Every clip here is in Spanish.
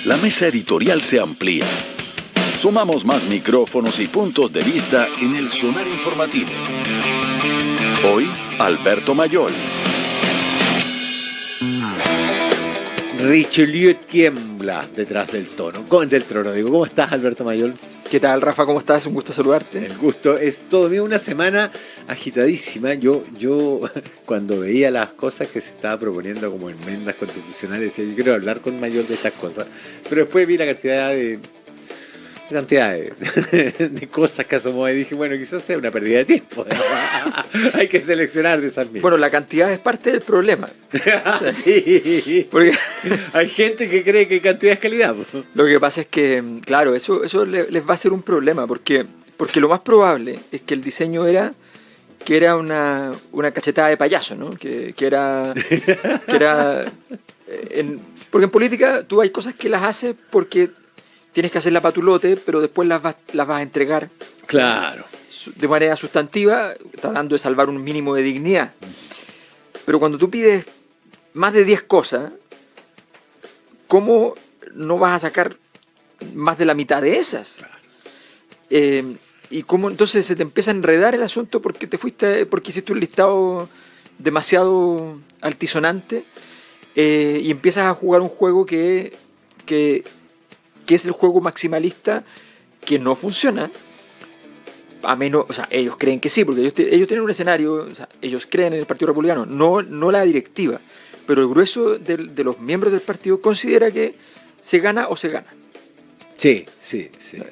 la mesa editorial se amplía. Sumamos más micrófonos y puntos de vista en el sonar informativo. Hoy, Alberto Mayol. Richelieu tiembla detrás del trono. ¿Cómo estás, Alberto Mayol? ¿Qué tal, Rafa? ¿Cómo estás? Un gusto saludarte. El gusto es todo mío. Una semana agitadísima. Yo cuando veía las cosas que se estaba proponiendo como enmiendas constitucionales, decía, yo quiero hablar con Mayol de estas cosas. Pero después vi la cantidad de cosas que asomó y dije, bueno, quizás sea una pérdida de tiempo. Hay que seleccionar de esas mismas. Bueno, la cantidad es parte del problema. Sí. Porque hay gente que cree que cantidad es calidad. lo que pasa es que, claro, eso les va a ser un problema, porque lo más probable es que el diseño era una cachetada de payaso, ¿no? Porque en política tú hay cosas que las haces porque tienes que hacerla patulote, pero después las vas a entregar. Claro. De manera sustantiva, tratando de salvar un mínimo de dignidad. Pero cuando tú pides más de 10 cosas, ¿cómo no vas a sacar más de la mitad de esas? Y cómo entonces se te empieza a enredar el asunto porque hiciste un listado demasiado altisonante y empiezas a jugar un juego que es el juego maximalista, que no funciona. A menos, o sea, ellos creen que sí, porque ellos tienen un escenario, o sea, ellos creen en el Partido Republicano, no la directiva, pero el grueso de los miembros del partido considera que se gana o se gana. Sí.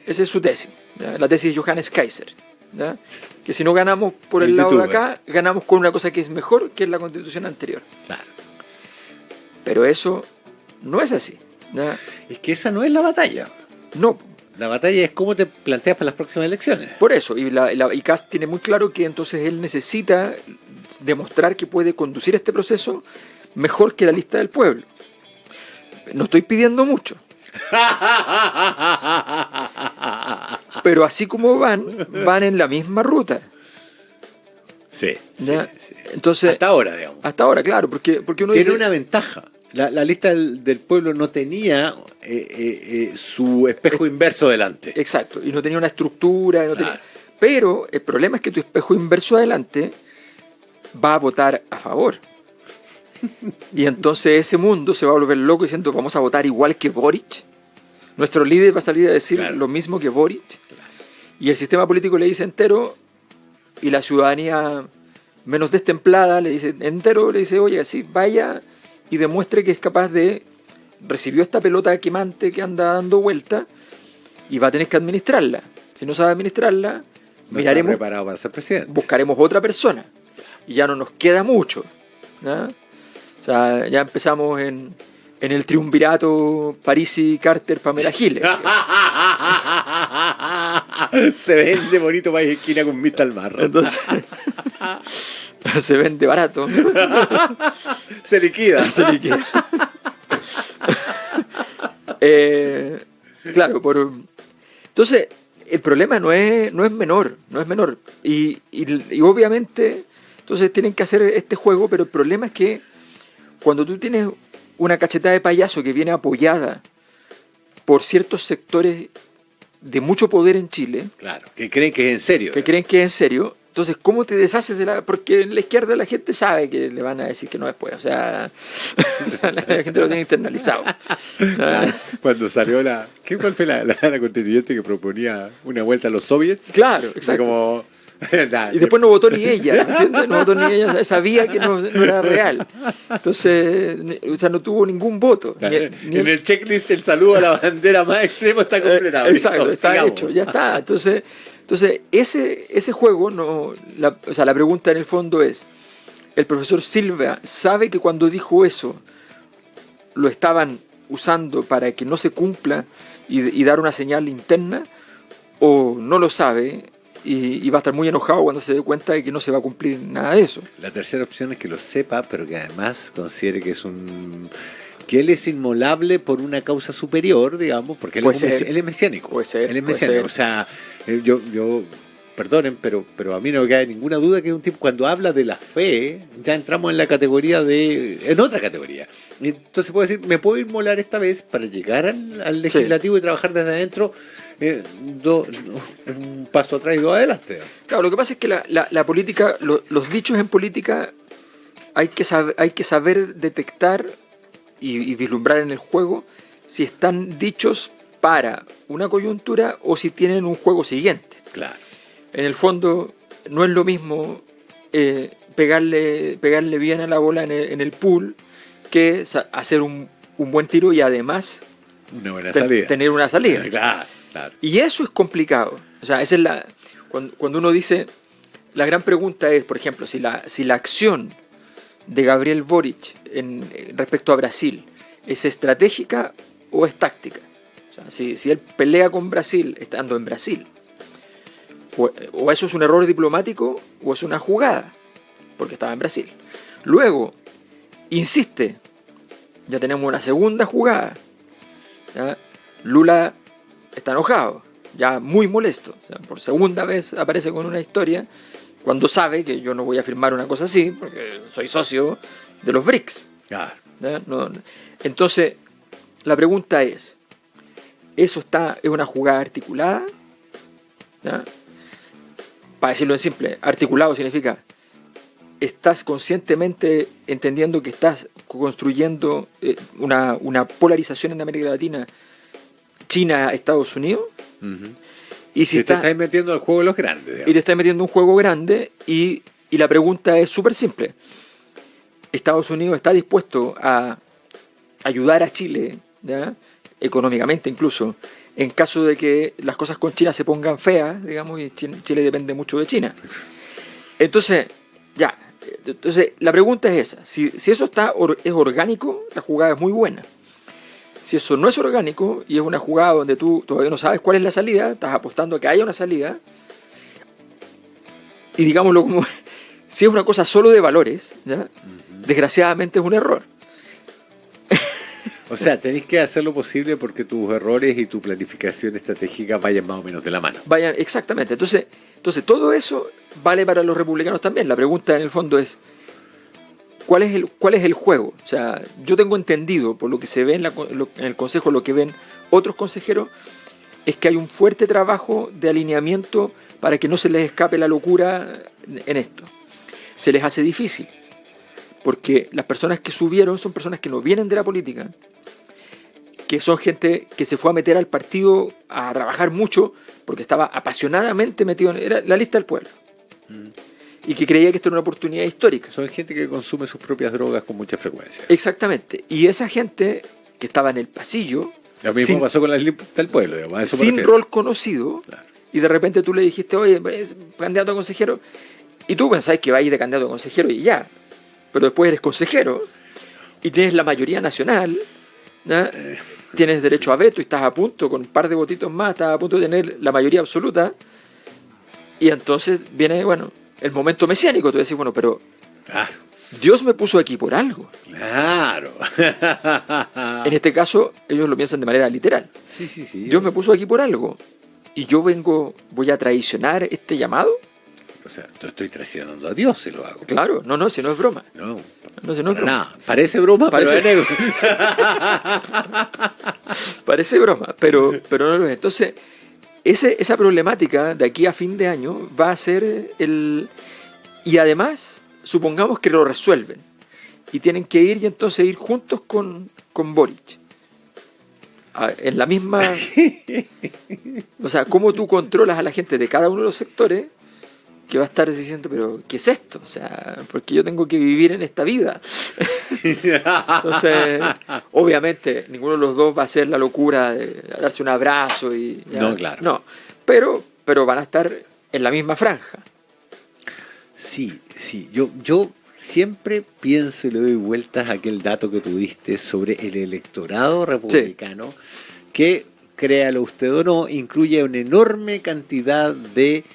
Esa es su tesis, ¿ya? La tesis de Johannes Kaiser, ¿ya? Que si no ganamos por el lado de acá, ganamos con una cosa que es mejor, que es la Constitución anterior. Claro. Pero eso no es así, ¿ya? Es que esa no es la batalla. No. La batalla es cómo te planteas para las próximas elecciones. Por eso, y Kast tiene muy claro que entonces él necesita demostrar que puede conducir este proceso mejor que la lista del pueblo. No estoy pidiendo mucho. Pero así como van en la misma ruta. Sí. Entonces, hasta ahora, digamos. Hasta ahora, claro, porque uno tiene dice, una ventaja. La lista del pueblo no tenía su espejo inverso delante. Exacto, y no tenía una estructura. Pero el problema es que tu espejo inverso adelante va a votar a favor. Y entonces ese mundo se va a volver loco diciendo, vamos a votar igual que Boric. Nuestro líder va a salir a decir lo mismo que Boric. Y el sistema político le dice entero, y la ciudadanía menos destemplada le dice entero, le dice, oye, sí, vaya y demuestre que es capaz recibió esta pelota quemante que anda dando vuelta y va a tener que administrarla. Si no sabe administrarla, miraremos, preparado para ser presidente. Buscaremos otra persona y ya no nos queda mucho, ¿no? O sea, ya empezamos en el triunvirato Parisi, Carter, Pamela Giles. Se vende bonito país esquina con vista al mar. Entonces, se vende barato. Se liquida. Claro, entonces el problema no es menor. Y obviamente, entonces tienen que hacer este juego, pero el problema es que cuando tú tienes una cachetada de payaso que viene apoyada por ciertos sectores de mucho poder en Chile, claro, que creen que es en serio. Entonces, ¿cómo te deshaces porque en la izquierda la gente sabe que le van a decir que no después? O sea la gente lo tiene internalizado. Claro, cuando salió ¿cuál fue la constituyente que proponía una vuelta a los soviets? Claro, exacto. Y después no votó ni ella, ¿entiendes? No votó ni ella, sabía que no era real. Entonces, o sea, no tuvo ningún voto. En el checklist el saludo a la bandera más extremo está completado. Exacto, está hecho, ya está. Entonces ese juego, la pregunta en el fondo es, el profesor Silva sabe que cuando dijo eso, lo estaban usando para que no se cumpla y dar una señal interna, o no lo sabe, y va a estar muy enojado cuando se dé cuenta de que no se va a cumplir nada de eso. La tercera opción es que lo sepa, pero que además considere que que él es inmolable por una causa superior, digamos, porque él es mesiánico. Puede ser. Él es mesiánico. O sea, yo perdonen, pero a mí no me cabe ninguna duda que es un tipo, cuando habla de la fe, ya entramos en la categoría en otra categoría. Entonces puedo decir, me puedo inmolar esta vez para llegar al legislativo y trabajar desde adentro, un paso atrás y dos adelante. Claro, lo que pasa es que la política, los dichos en política hay que saber detectar y vislumbrar en el juego si están dichos para una coyuntura o si tienen un juego siguiente. Claro. En el fondo no es lo mismo pegarle bien a la bola en el pool que hacer un buen tiro y además una buena salida. Tener una salida. Claro, claro. Y eso es complicado. O sea, esa es cuando uno dice, la gran pregunta es, por ejemplo, si la acción de Gabriel Boric respecto a Brasil es estratégica o es táctica. O sea, si él pelea con Brasil estando en Brasil, o eso es un error diplomático o es una jugada, porque estaba en Brasil. Luego, insiste, ya tenemos una segunda jugada. ¿Ya? Lula está enojado, ya muy molesto. O sea, por segunda vez aparece con una historia cuando sabe que yo no voy a firmar una cosa así porque soy socio de los BRICS. Claro. No. Entonces, la pregunta es, ¿eso es una jugada articulada? ¿Ya? Para decirlo en simple, articulado significa estás conscientemente entendiendo que estás construyendo una polarización en América Latina, China, Estados Unidos. Uh-huh. Y si te estás metiendo al juego de los grandes. Digamos. Y te estás metiendo un juego grande y la pregunta es súper simple. ¿Estados Unidos está dispuesto a ayudar a Chile, ¿ya? Económicamente incluso, en caso de que las cosas con China se pongan feas, digamos, y Chile depende mucho de China? Entonces, la pregunta es esa. Si eso es orgánico, la jugada es muy buena. Si eso no es orgánico y es una jugada donde tú todavía no sabes cuál es la salida, estás apostando a que haya una salida, y digámoslo como, si es una cosa solo de valores, ¿ya? Uh-huh. Desgraciadamente es un error. O sea, tenés que hacer lo posible porque tus errores y tu planificación estratégica vayan más o menos de la mano. Vayan, exactamente. Entonces todo eso vale para los republicanos también. La pregunta en el fondo es, ¿cuál es el juego? O sea, yo tengo entendido, por lo que se ve en el Consejo, lo que ven otros consejeros, es que hay un fuerte trabajo de alineamiento para que no se les escape la locura en esto. Se les hace difícil, porque las personas que subieron son personas que no vienen de la política, que son gente que se fue a meter al partido a trabajar mucho porque estaba apasionadamente metido era la lista del pueblo. Y que creía que esto era una oportunidad histórica. Son gente que consume sus propias drogas con mucha frecuencia. Exactamente. Y esa gente que estaba en el pasillo... Lo mismo pasó con la lista del pueblo, digamos. A eso sin rol conocido, claro. Y de repente tú le dijiste, oye, es candidato a consejero, y tú pensás que vas a ir de candidato a consejero y ya. Pero después eres consejero y tienes la mayoría nacional, ¿no? Tienes derecho a veto y estás a punto, con un par de votitos más, estás a punto de tener la mayoría absoluta. Y entonces viene, el momento mesiánico. Tú decís, pero Dios me puso aquí por algo. Claro. En este caso, ellos lo piensan de manera literal. Sí. Dios me puso aquí por algo. Y yo voy a traicionar este llamado. O sea, estoy traicionando a Dios si lo hago. Claro, si no es broma. No, si no es broma. Nada. Parece broma, pero es negro. Parece broma, pero no lo es. Entonces, esa problemática de aquí a fin de año va a ser y además, supongamos que lo resuelven y tienen que ir y entonces ir juntos con Boric. En la misma... O sea, ¿cómo tú controlas a la gente de cada uno de los sectores que va a estar diciendo, pero ¿qué es esto? O sea, porque yo tengo que vivir en esta vida. Entonces, obviamente, ninguno de los dos va a hacer la locura de darse un abrazo y... No, claro. No, pero van a estar en la misma franja. Sí. Yo siempre pienso y le doy vueltas a aquel dato que tuviste sobre el electorado republicano, que, créalo usted o no, incluye una enorme cantidad de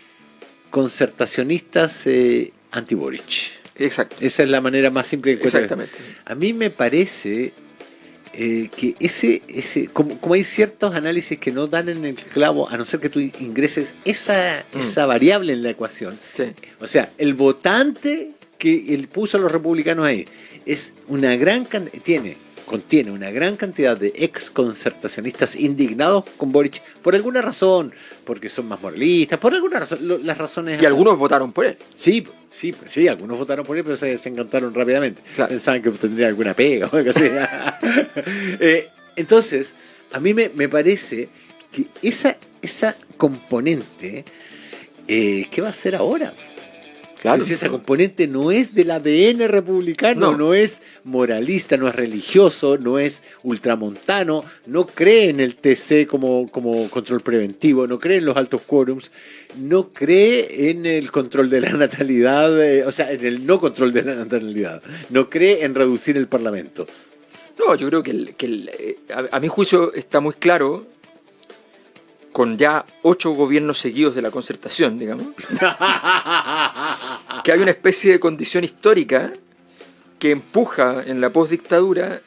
concertacionistas anti-Boric. Exacto. Esa es la manera más simple de encontrar. Exactamente. A mí me parece que como hay ciertos análisis que no dan en el clavo, a no ser que tú ingreses esa variable en la ecuación. Sí. O sea, el votante que él puso a los republicanos ahí es una gran contiene una gran cantidad de ex concertacionistas indignados con Boric por alguna razón, porque son más moralistas, por alguna razón, las razones... Y algunos votaron por él. Sí, algunos votaron por él, pero se desencantaron rápidamente. Claro. Pensaban que tendría alguna pega o algo así. Entonces, a mí me parece que esa componente, ¿qué va a hacer ahora? Claro. Si esa componente no es del ADN republicano, no es moralista, no es religioso, no es ultramontano, no cree en el TC como control preventivo, no cree en los altos quórums, no cree en el control de la natalidad, o sea, en el no control de la natalidad, no cree en reducir el Parlamento. No, yo creo a mi juicio está muy claro, con ya 8 gobiernos seguidos de la concertación, digamos, que hay una especie de condición histórica que empuja en la postdictadura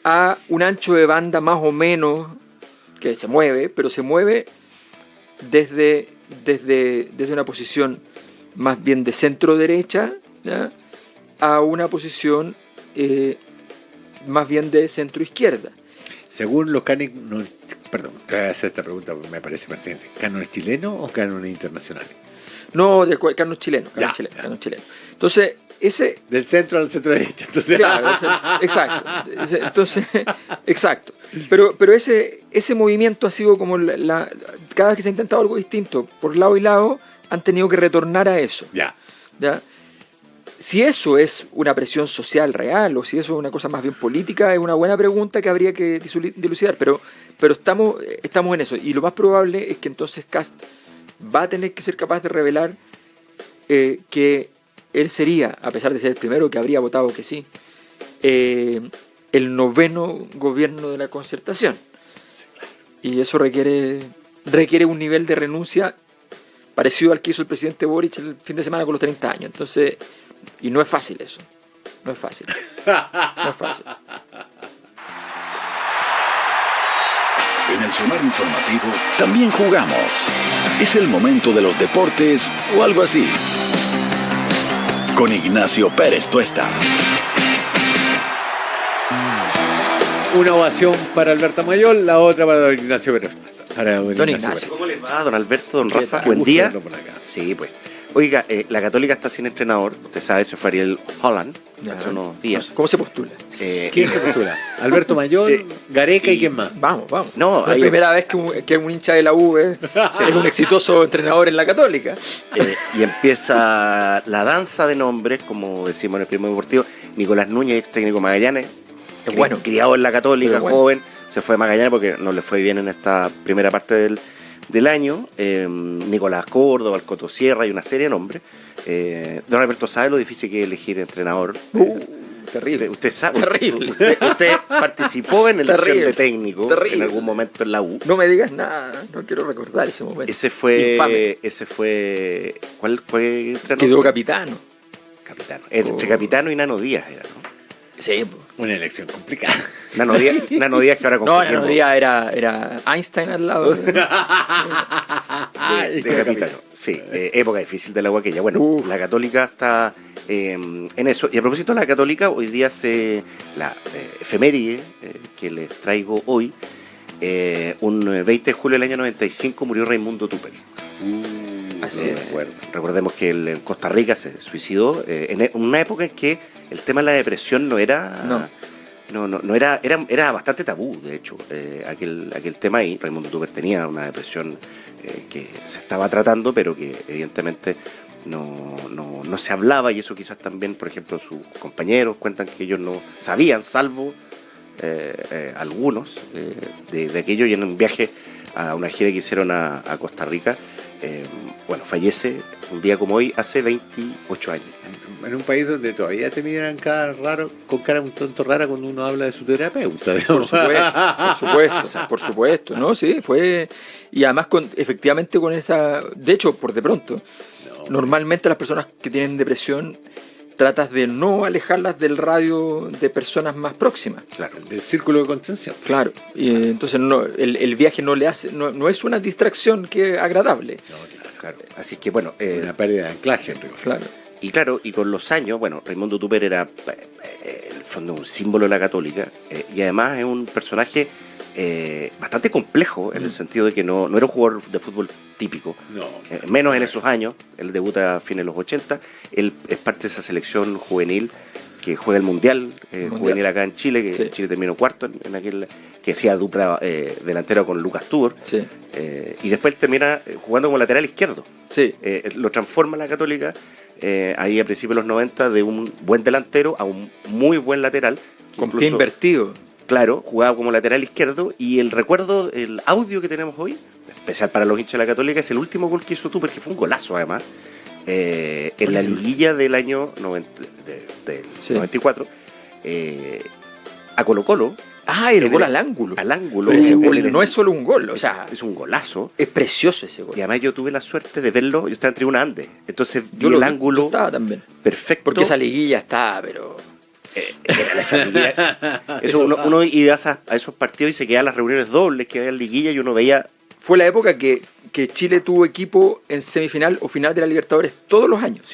a un ancho de banda más o menos que se mueve, pero se mueve desde una posición más bien de centro-derecha, ¿ya?, a una posición más bien de centro-izquierda. Según los cánones, perdón, te voy a hacer esta pregunta porque me parece pertinente. ¿Cánones chilenos o cánones internacionales? No, de cánones chilenos. Entonces, ese... Del centro al centro derecha. Entonces... Claro, exacto. Entonces, exacto. Pero ese movimiento ha sido como cada vez que se ha intentado algo distinto, por lado y lado, han tenido que retornar a eso. ¿Ya? Si eso es una presión social real o si eso es una cosa más bien política, es una buena pregunta que habría que dilucidar, pero estamos en eso. Y lo más probable es que entonces Kast va a tener que ser capaz de revelar que él sería, a pesar de ser el primero que habría votado que sí, el 9º gobierno de la concertación. Sí, claro. Y eso requiere un nivel de renuncia parecido al que hizo el presidente Boric el fin de semana con los 30 años. Entonces... Y no es fácil eso. No es fácil. En el Sonar Informativo también jugamos. Es el momento de los deportes o algo así. Con Ignacio Pérez Tuesta. Una ovación para Alberto Mayol, la otra para don Ignacio Pérez Tuesta. Don Ignacio. ¿Cómo les va, don Alberto, don Rafa? Buen día. Sí, pues. Oiga, la Católica está sin entrenador. Usted sabe, se fue Ariel Holland hace unos días. ¿Cómo se postula? ¿Quién se postula? Alberto Mayol, Gareca y quién más. Vamos. No, es la primera vez que un hincha de la U es un exitoso entrenador en la Católica. Y empieza la danza de nombres, como decimos en el Primo Deportivo. Nicolás Núñez, ex técnico Magallanes, bueno, criado en la Católica, bueno, joven, se fue a Magallanes porque no le fue bien en esta primera parte del año. Nicolás Córdoba, el Coto Sierra y una serie de nombres. Don Alberto sabe lo difícil que es elegir entrenador. Terrible. Usted sabe. Terrible. Usted participó en el elección de técnico terrible. En algún momento en la U. No me digas nada, no quiero recordar ese momento. Ese fue. Infame. ¿Cuál fue entrenador? Quedó capitano. Capitano. Entre Capitano y Nano Díaz era, ¿no? Sí. Una elección complicada. Nano Díaz que ahora No, Nano Díaz era Einstein al lado. de Capitano. Sí, época difícil de la Guaqueña. Bueno, la Católica está en eso. Y a propósito de la Católica, hoy día la efeméride que les traigo hoy. Un 20 de julio del año 95 murió Raimundo Tupper. Así es. Recordemos que él en Costa Rica se suicidó en una época en que el tema de la depresión no era... No era bastante tabú, de hecho, aquel tema ahí. Raimundo Tupper tenía una depresión que se estaba tratando, pero que evidentemente no se hablaba, y eso quizás también, por ejemplo, sus compañeros cuentan que ellos no sabían, salvo algunos de aquello, y en un viaje a una gira que hicieron a Costa Rica, fallece un día como hoy, hace 28 años. En un país donde todavía te miran con cara un tonto rara cuando uno habla de su terapeuta, digamos. Por supuesto, ¿no? Sí, fue... Y además, efectivamente, con esa... De hecho, por de pronto, normalmente las personas que tienen depresión tratas de no alejarlas del radio de personas más próximas. Claro. Del círculo de contención. Claro. Y entonces el viaje no es una distracción que agradable. No, Claro. Así que bueno. una pérdida de anclaje en rigor. Claro. Y claro, y con los años, bueno, Raimundo Tupper era en el fondo un símbolo de la Católica, y además es un personaje bastante complejo en el sentido de que no era un jugador de fútbol típico, No. menos en esos años. Él debuta a fines de los 80, él es parte de esa selección juvenil que juega el Mundial juvenil acá en Chile, que Sí. Chile terminó cuarto en aquel, que hacía dupla delantero con Lucas Tubor, Sí. y después termina jugando como lateral izquierdo. Sí. Lo transforma la Católica ahí a principios de los 90 de un buen delantero a un muy buen lateral. Que Con pie invertido. Claro, jugaba como lateral izquierdo, y el recuerdo, el audio que tenemos hoy, especial para los hinchas de la Católica, es el último gol que hizo Tupper, que fue un golazo además, en la liguilla del año 94, a Colo-Colo. Ah, el gol al ángulo. Al ángulo. Pero ese En gol el- no es solo un gol, o sea, es un golazo. es precioso ese gol. Y además yo tuve la suerte de verlo, yo estaba en tribuna Andes, entonces vi Yo el yo ángulo estaba también. perfecto. Porque esa liguilla está, pero... Era esa liguilla. Eso uno iba a esos partidos y se quedaban las reuniones dobles, que había en liguilla, y uno veía. Fue la época que Chile tuvo equipo en semifinal o final de la Libertadores todos los años.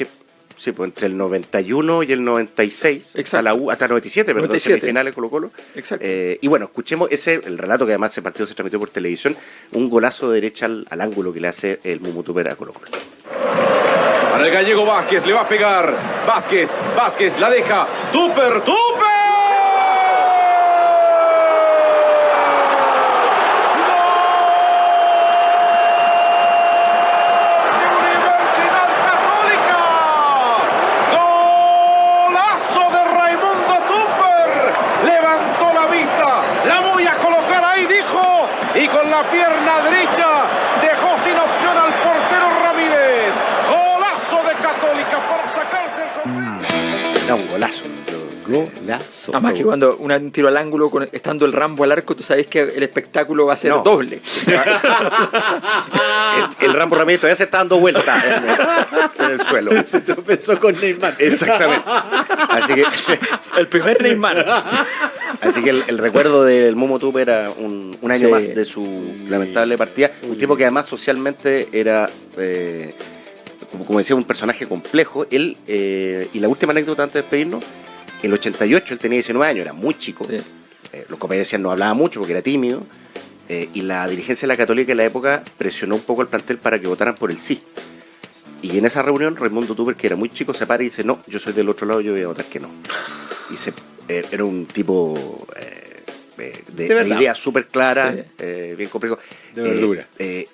Sí, pues entre el 91 y el 96, Exacto. hasta el 97, perdón, 97. semifinales Colo-Colo. Exacto. Y bueno, escuchemos el relato, que además ese partido se transmitió por televisión, un golazo de derecha al ángulo que le hace el Mumu Tupper a Colo-Colo. Para el gallego Vázquez, le va a pegar. Vázquez la deja. Tupper. Universidad Católica. Golazo de Raimundo Tupper. Levantó la vista. La voy a colocar ahí, dijo. Y con la pierna derecha dejó sin opción al portero Ramírez. Golazo de Católica por sacarse el sombrero. Era un golazo. Golazo. Además que cuando un tiro al ángulo, estando el Rambo al arco, tú sabes que el espectáculo va a ser No. doble. El Rambo Ramírez todavía se está dando vuelta en el suelo. Se tropezó con Neymar. Exactamente. Así que El primer Neymar. Así que el recuerdo del Mumu Tupper era un año Sí. más de su lamentable partida. Un tipo que además socialmente era, como decía, un personaje complejo. Él, y la última anécdota antes de despedirnos, el 88, él tenía 19 años, era muy chico. Sí. Los compañeros decían no hablaba mucho porque era tímido. Y la dirigencia de la Católica en la época presionó un poco al plantel para que votaran por el sí. Y en esa reunión, Raimundo Tupper, que era muy chico, se para y dice: no, yo soy del otro lado, yo voy a votar que no. Y era un tipo de verdad. ideas súper claras, Sí. bien complejo. De verdura. Hay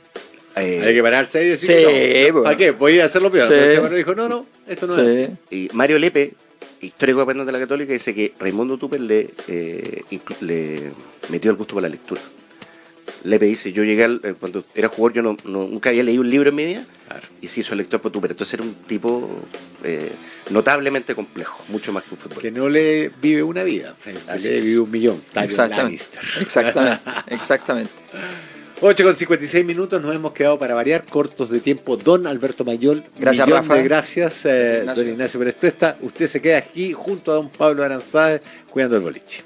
Hay que pararse ahí y decir, Sí, no, bueno. ¿para qué? Podía hacerlo peor. Sí. Pero bueno, dijo, no, esto no es Sí. así. Y Mario Lepe, histórico aprendiz de la Católica, dice que Raimundo Tupper le metió el gusto por la lectura. Lepe dice: yo llegué cuando era jugador, yo nunca había leído un libro en mi vida, Claro. y se hizo lector por Tupper. Entonces era un tipo notablemente complejo, mucho más que un futbolista. Que no le vive una vida. Que Así le es. vive un millón. Tyrion Exactamente. Lannister. Exactamente. 8:56 minutos, nos hemos quedado para variar, cortos de tiempo. Don Alberto Mayol, Gracias, millón Rafa. de gracias, Ignacio. don Ignacio Pérez Tuesta. Usted se queda aquí junto a don Pablo Aranzáez cuidando el boliche.